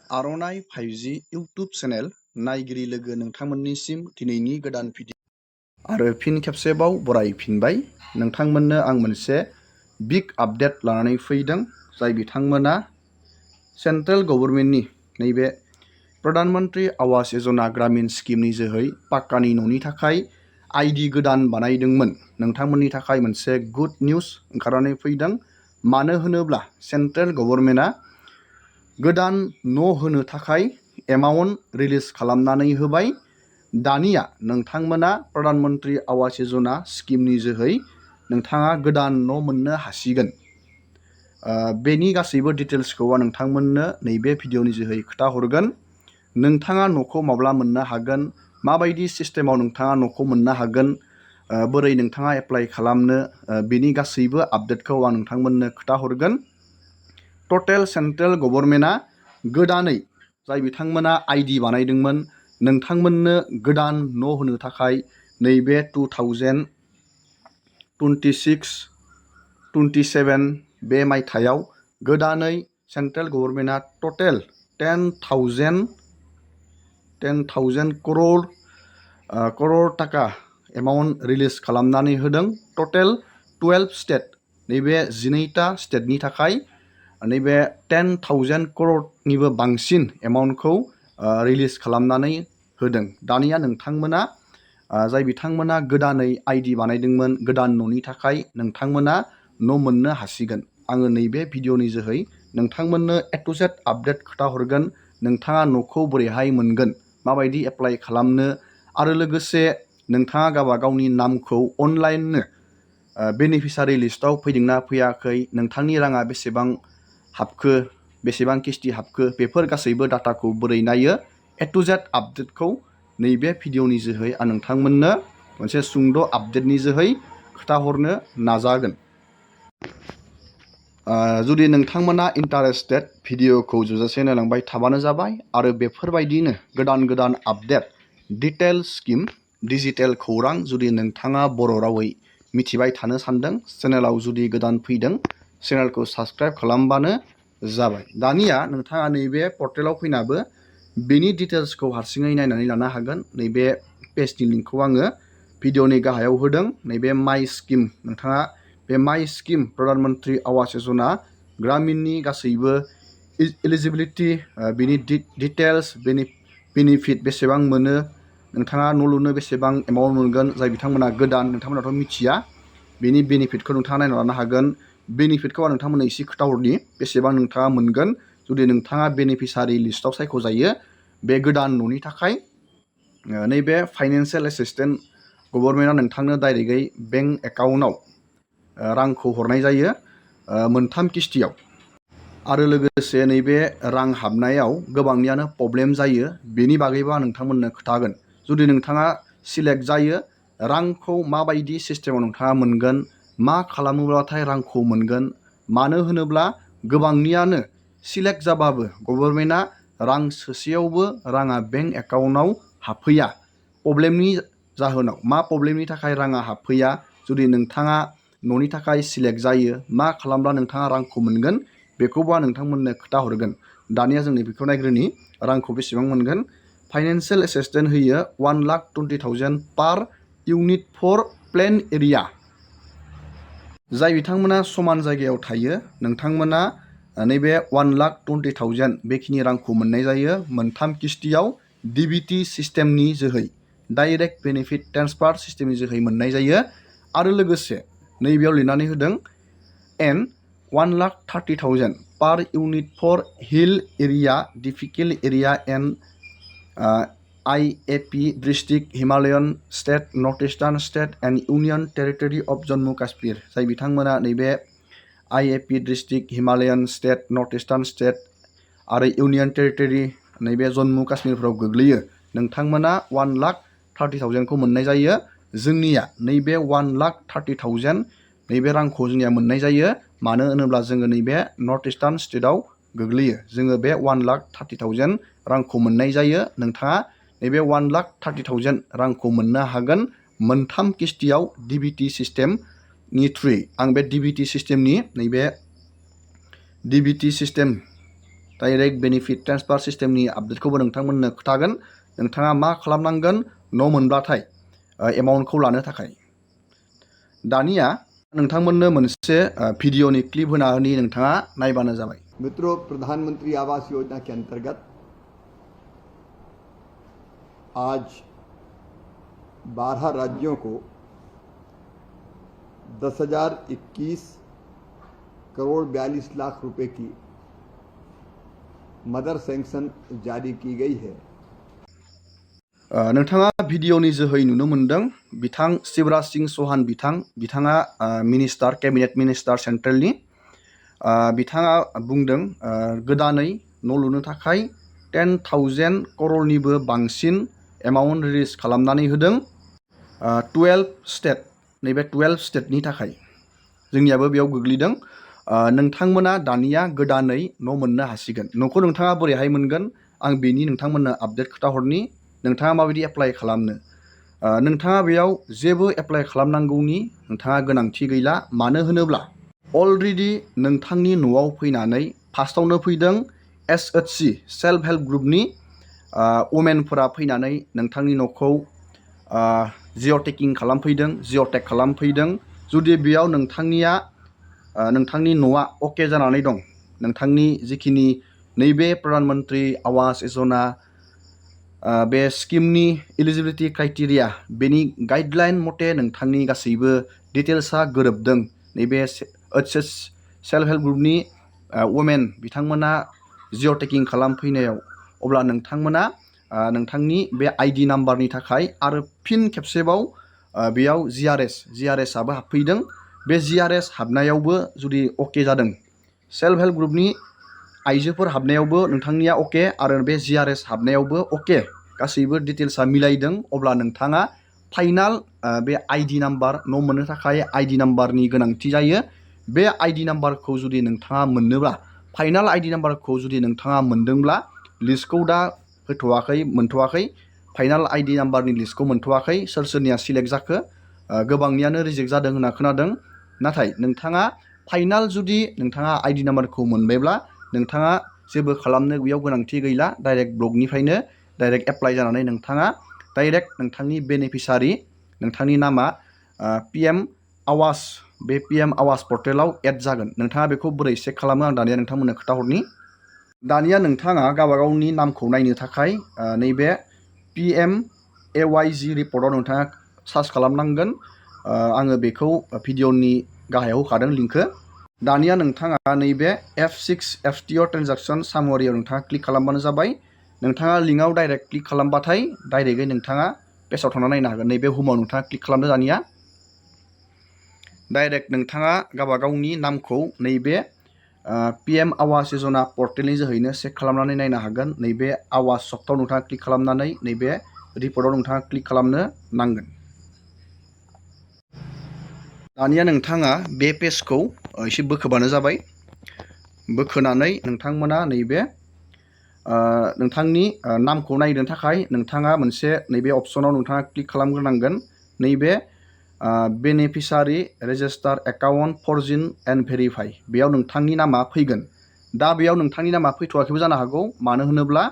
आर'नाइ 5G YouTube channel नायगिरि लोगो नोंथांमोननिसिम दिनैनि गोदान भिडिअ आरो फिन खेबसेबाव बरायफिनबाय। नोंथांमोननो आं मोनसे बिग आपडेट लानानै फैदों, जाय बिथांमोना सेन्ट्रेल गभर्नमेन्टनि नैबे प्रधान मन्त्रि आवास योजना ग्रामीण स्किमनि जोहै पाक्कानि न'नि थाखाय आइडि गोदान बानायदोंमोन। नोंथांमोननि थाखाय मोनसे गुड निउज ओंखारनानै फैदों। मानो होनोब्ला सेन्ट्रेल गभर्नमेन्टआ गोदान न' होनो थाखाय एमाउन्ट रिलिज खालामनानै होबाय। दानिया नोंथांमोना प्रधान मन्त्रि आवास योजना स्किमनि जोहै नोंथाङा गोदान न' मोननो हासिगोन। बेनि गासैबो डिटेल्सखौ आं नोंथांमोननो नैबे भिडिअनि जोहै खोन्थाहरगोन। नोंथाङा न'खौ माब्ला मोननो हागोन, माबायदि सिस्टेमाव नोंथाङा न'खौ मोननो हागोन, बोरै नोंथाङा एप्लाइ खालामनो, बेनि गासैबो आपडेटखौ आं नोंथांमोननो खोन्थाहरगोन। टटेल सेन्ट्रेल गभर्नमेन्टआ गोदानै जाय बिथांमोना आइडि बानायदोंमोन, नोंथांमोननो गोदान न' होनो थाखाय नैबे 2026-27 बे मायथाइयाव गोदानै सेन्ट्रेल गभर्नमेन्टआ टटेल 10,000 करोड़ टाका एमाउन्ट रिलिज खालामनानै होदों। टटेल 12 स्टेट, नैबे 12टा स्टेटनि थाखाय नैबे 10,000 करोड़निबो बांसिन एमाउन्टखौ रिलिज खालामनानै होदों। दानिया नोंथांमोना जाय बिथांमोना गोदानै आइडि बानायदोंमोन गोदान न'नि थाखाय, नोंथांमोना न' मोननो हासिगोन। आङो नैबे भिडिअनि जोहै नोंथांमोननो ए टु जेड आपडेट खोन्थाहरगोन। नोंथाङा न'खौ बोरैहाय मोनगोन, माबायदि एप्लाइ खालामनो, आरो लोगोसे नोंथाङा गावबा गावनि नामखौ अनलाइननो बेनिफिसारि लिस्टआव फैदोंना फैयाखै, नोंथांनि राङा बेसेबां हाबखो, बेसेबां किस्ति हाबखो, बेफोर गासैबो डाटाखौ बोरै नायो, ए टु जेड आपडेटखौ नैबे भिडिअनि जोहै आं नोंथांमोननो मोनसे सुंद' आपडेटनि जोहै खोन्थाहरनो नाजागोन। जुदि नोंथांमोना इन्टारेस्टेड, भिडिअखौ जोबजासे नायलांबाय थाबानो जाबाय। आरो बेफोरबायदिनो गोदान गोदान आपडेट, डिटेल स्किम, डिजिटेल खौरां जुदि नोंथाङा बर' रावै मिथिबाय थानो सानदों, चेनेलाव जुदि गोदान फैदों, चेनेलखौ साबस्क्राइब खालामबानो जाबाय। दानिया नोंथाङा नैबे पर्टेलाव फैनाबो बेनि डिटेल्सखौ हारसिङै नायनानै लानो हागोन। नैबे पेजनि लिंकखौ आङो भिडिअनि गाहायाव होदों। नैबे माइ स्किम, नोंथाङा बे माइ स्किम प्रधान मन्त्रि आवास योजना ग्रामीणनि गासैबो इलिजिबिलिटि, बेनि डिटेल्स, बेनिफिट बेसेबां मोनो, नोंथाङा न' लुनो बेसेबां एमाउन्ट मोनगोन, जाय बिथांमोना गोदान, नोंथांमोनाथ' मिथिया, बेनि बेनिफिटखौ नोंथाङा नायना लानो हागोन। बेनिफिटखौ आं नोंथांमोननो एसे खोन्थाहरनि, बेसेबां नोंथाङा मोनगोन जुदि नोंथाङा बेनिफिसारि लिस्टआव सायख'जायो बे गोदान न'नि थाखाय। नैबे फाइनेन्सियेल एसिस्टेन्ट गभर्नमेन्टआ नोंथांनो डाइरेक्टयै बेंक एकाउन्टआव रांखौ हरनाय जायो 3 किस्तियाव। आरो लोगोसे नैबे रां हाबनायाव गोबांनियानो प्रब्लेम जायो। बेनि बागैबो आं नोंथांमोननो खोन्थागोन। जुदि नोंथाङा सिलेक्ट जायो, रांखौ माबायदि सिस्टेमाव नोंथाङा मोनगोन, मा खालामोब्लाथाय रांखौ मोनगोन। मानो होनोब्ला गोबांनियानो सिलेक्ट जाबाबो गभर्नमेन्टआ रां सोसेयावबो राङा बेंक एकाउन्टआव हाबफैया। प्रब्लेमनि जाहोनाव, मा प्रब्लेमनि थाखाय राङा हाबफैया, जुदि नोंथाङा न'नि थाखाय सिलेक्ट जायो, मा खालामब्ला नोंथाङा रांखौ मोनगोन, बेखौबो आं नोंथांमोननो खोन्थाहरगोन। दानिया जों बेखौ नायग्रोनि, रांखौ बेसेबां मोनगोन। फाइनेन्सियेल एसिस्टेन्ट होयो 1,20,000 पार इउनिट फर प्लेन एरिया। जाय बिथांमोना समान जायगायाव थायो, नोंथांमोना नैबे 1,20,000 बेखिनि रांखौ मोननाय जायो 3 किस्तियाव DBT सिस्टेमनि जोहै, डाइरेक्ट बेनिफिट ट्रेन्सफार सिस्टेमनि जोहै मोननाय जायो। आरो लोगोसे नैबेयाव लिरनानै होदों एन 1,30,000 per unit for hill area, difficult area and IAP district, Himalayan state, north eastern state and union territory of Jammu Kashmir. जाय बिथांमोना नैबे IAP district, Himalayan state, north eastern state आरो इउनियन टेरिटरि नैबे जम्मु काश्मीरफ्राव गोग्लैयो, नोंथांमोना 1,30,000खौ मोननाय जायो। जोंनिया नैबे 1,30,000 नैबे रांखौ जोंनिया मोननाय जायो। मानो होनोब्ला जोङो नैबे नर्थ इस्टार्न स्टेटआव गोग्लैयो। जोङो बे 1,30,000 रांखौ मोननाय जायो। नोंथाङा नैबे 1,30,000 रांखौ मोननो हागोन 3 किस्तियाव DBT सिस्टेमनि थ्रुयै। आं बे DBT सिस्टेमनि नैबे DBT system direct benefit transfer सिस्टेमनि आपडेटखौबो नोंथांमोननो खोन्थागोन नोंथाङा मा खालामनांगोन न' मोनब्लाथाय एमाउन्टखौ लानो थाखाय। दानिया नोंथांमोननो मोनसे भिडिअनि क्लिप होना होनि नोंथाङा नायबानो जाबाय। मित्रों, प्रधानमंत्री आवास योजना के अंतर्गत आज 12 राज्यों को 10,021 करोड़ 42 लाख रुपए की मदर सैंक्शन जारी की गई है। नोंथाङा भिडिअनि जोहै नुनो मोनदों बिथां शिवराज सिंह चौहान बिथाङा मिनिस्टार केबिनेट मिनिस्टार सेन्ट्रेलनि बिथाङा बुंदों गोदानै न' लुनो थाखाय 10,000 करोड़निबो बांसिन एमाउन्ट रिलिज खालामनानै होदों 12 स्टेट नैबे 12 स्टेटनि थाखाय जोंनियाबो बेयाव गोग्लैदों। नोंथांमोना दानिया गोदानै न' मोननो हासिगोन। न'खौ नोंथाङा बोरैहाय मोनगोन आं बेनि नोंथांमोननो आपडेट खोन्थाहरनि नोंथाङा माबायदि एप्लाइ खालामनो। नोंथाङा बेयाव जेबो एप्लाइ खालामनांगौनि नोंथाङा गोनांथि गैला। मानो होनोब्ला अलरेडि नोंथांनि न'आव फैनानै फार्स्टआवनो फैदों SHC सेल्फ हेल्प ग्रुपनि वमेनफोरा फैनानै नोंथांनि न'खौ जिअ'टेकिं खालामफैदों जिअ'टेक खालामफैदों। जुदि बेयाव नोंथांनि न'आ अके जानानै दं नोंथांनि जिखिनि नैबे प्रधानमन्त्री आवास योजना बे स्किमनि इलिजिबिलिटि क्राइटेरिया बेनि गाइडलाइन मथे नोंथांनि गासैबो डिटेल्सआ गोरोबदों नैबे SHC सेल्फ हेल्प ग्रुपनि वमेन बिथांमोना जिअ'टेकिं खालामफैनायाव अब्ला नोंथांमोना नोंथांनि बे आइडि नाम्बारनि थाखाय आरो फिन खेबसेबाव बेयाव GRS आबो हाबफैदों। बे GRS हाबनायावबो जुदि अके जादों सेल्फ हेल्प ग्रुपनि आइजोफोर हाबनायावबो नोंथांनिया अके आरो बे GRS हाबनायावबो अके गासैबो डिटेल्सआ मिलायदों अब्ला नोंथाङा फाइनाल बे आइडि नाम्बार न' मोननो थाखाय आइडि नाम्बारनि गोनांथि जायो। बे आइडि नाम्बारखौ जुदि नोंथाङा मोननोब्ला फाइनाल आइडि नाम्बारखौ जुदि नोंथाङा मोनदोंब्ला लिस्टखौ दा मोनथ'वाखै फाइनाल आइडि नाम्बारनि लिस्टखौ मोनथ'वाखै सोरनिया सिलेक्ट जाखो गोबांनियानो रिजेक्ट जादों होनना खोनादों। नाथाय नोंथाङा फाइनाल जुदि नोंथाङा आइडि नाम्बारखौ मोनबायब्ला नोंथाङा जेबो खालामनो बेयाव गोनांथि गैला। डाइरेक्ट ब्लकनिफ्रायनो डाइरेक्ट एप्लाइ जानानै नोंथाङा डाइरेक्ट नोंथांनि बेनिफिसारि नोंथांनि नामा PM आवास बे PM आवास पर्टेलाव एड जागोन। नोंथाङा बेखौ बोरै चेक खालामो आं दानिया नोंथांमोननो खोन्थाहरनि। दानिया नोंथाङा गावबागावनि नामखौ नायनो थाखाय नैबे PMAYG रिपर्टआव नोंथाङा सार्च खालामनांगोन। आङो बेखौ भिडिअनि गाहायाव होखादों लिंकखौ। दानिया नोंथाङा नैबे F6 FTO ट्रेन्जेक्सन सामवारियाव नोंथाङा क्लिक खालामबानो जाबाय। नोंथाङा लिंकआव डाइरेक्ट क्लिक खालामबाथाय डाइरेक्टयै नोंथाङा पेजाव थांना नायनो हागोन। नैबे हमआव नोंथाङा क्लिक खालामदो दानिया डाइरेक्ट नोंथाङा गावबागावनि नामखौ नैबे PM आवास योजना पर्टेलनि जोहैनो चेक खालामनानै नायनो हागोन। नैबे आवास सफ्टआव नोंथाङा क्लिक खालामनानै नैबे रिपर्टआव नोंथाङा क्लिक खालामनो नांगोन। दानिया नोंथाङा बे पेजखौ एसे बोखोबानो जाबाय। बोखोनानै नोंथांमोना नैबे नोंथांनि नामखौ नायनो थाखाय नोंथाङा मोनसे नैबे अपसनाव नोंथाङा क्लिक खालामग्रोनांगोन। नैबे beneficiary register account फरजिन and verify बेयाव नोंथांनि नामा फैगोन। दा बेयाव नोंथांनि नामा फैथ'वाखैबो जानो हागौ। मानो होनोब्ला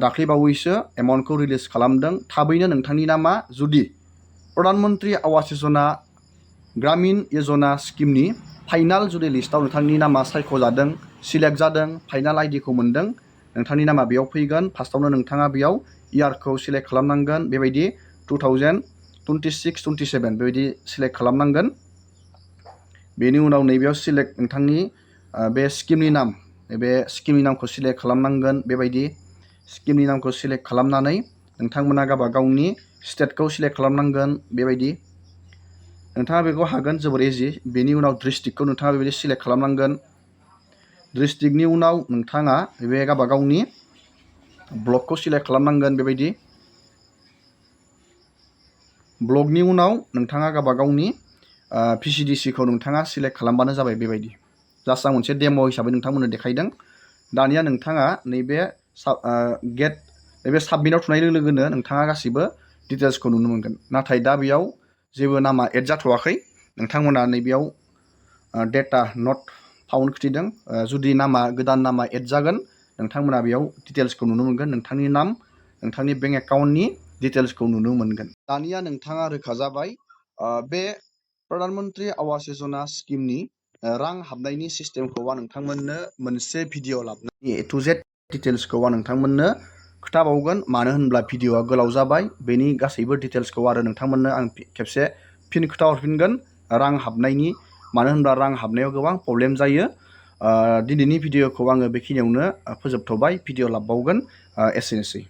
दाख्लैबावैसो एमाउन्टखौ रिलिज खालामदों। थाबैनो नोंथांनि नामा जुदि प्रधानमन्त्री आवास योजना ग्रामीण योजना स्किमनि फाइनाल जुदि लिस्टआव नोंथांनि नामा सायख'जादों सिलेक्ट जादों फाइनाल आइडिखौ मोनदों नोंथांनि नामा बेयाव फैगोन। फार्स्टआवनो नोंथाङा बेयाव इयारखौ सिलेक्ट खालामनांगोन। बेबायदि 2026-27 बेबायदि सिलेक्ट खालामनांगोन। बेनि उनाव नैबेयाव सिलेक्ट नोंथांनि बे स्किमनि नाम बे स्किमनि नामखौ सिलेक्ट खालामनांगोन। बेबायदि स्किमनि नामखौ सिलेक्ट खालामनानै नोंथांमोना गावबागावनि स्टेटखौ सिलेक्ट खालामनांगोन। बेबायदि नोंथाङा बेखौ हागोन जोबोर इजि। बेनि उनाव डिस्ट्रिक्टखौ नोंथाङा बेबायदि सिलेक्ट खालामनांगोन। डिस्ट्रिक्टनि उनाव नोंथाङा बे गावबागावनि ब्लकखौ सिलेक्ट खालामनांगोन। बेबायदि ब्लकनि उनाव नोंथाङा गावबागावनि VCDCखौ नोंथाङा सिलेक्ट खालामबानो जाबाय। बेबायदि जास्ट आं मोनसे डेम' हिसाबै नोंथांमोननो देखायदों। दानिया नोंथाङा नैबे नैबे साबमिटआव थुनाय लोगो लोगोनो नोंथाङा गासिबो डिटेल्सखौ नुनो मोनगोन। नाथाय दा बेयाव जेबो नामा एड जाथ'वाखै। नोंथांमोना नैबेयाव डेटा नट फाउन्ड खिथिदों। जुदि नामा गोदान नामा एड जागोन नोंथांमोना बेयाव डिटेल्सखौ नुनो मोनगोन, नोंथांनि नाम, नोंथांनि बेंक एकाउन्टनि डिटेल्सखौ नुनो मोनगोन। दानिया नोंथाङा रोखा जाबाय बे प्रधान मन्त्रि आवास योजना स्किमनि रां हाबनायनि सिस्टेमखौ आं नोंथांमोननो मोनसे भिडिअ लाबोनानै ए टु जेड डिटेल्सखौ आं नोंथांमोननो खोन्थाबावगोन। मानो होनब्ला भिडिअआ गोलाव जाबाय, बेनि गासैबो डिटेल्सखौ आरो नोंथांमोननो आं खेबसे फिन खोन्थाहरफिनगोन रां हाबनायनि। मानो होनब्ला रां हाबनायाव गोबां प्रब्लेम जायो। दिनैनि भिडिअखौ आङो बेखिनियावनो फोजोबथ'बाय। भिडिअ लाबबावगोन। एसेनोसै।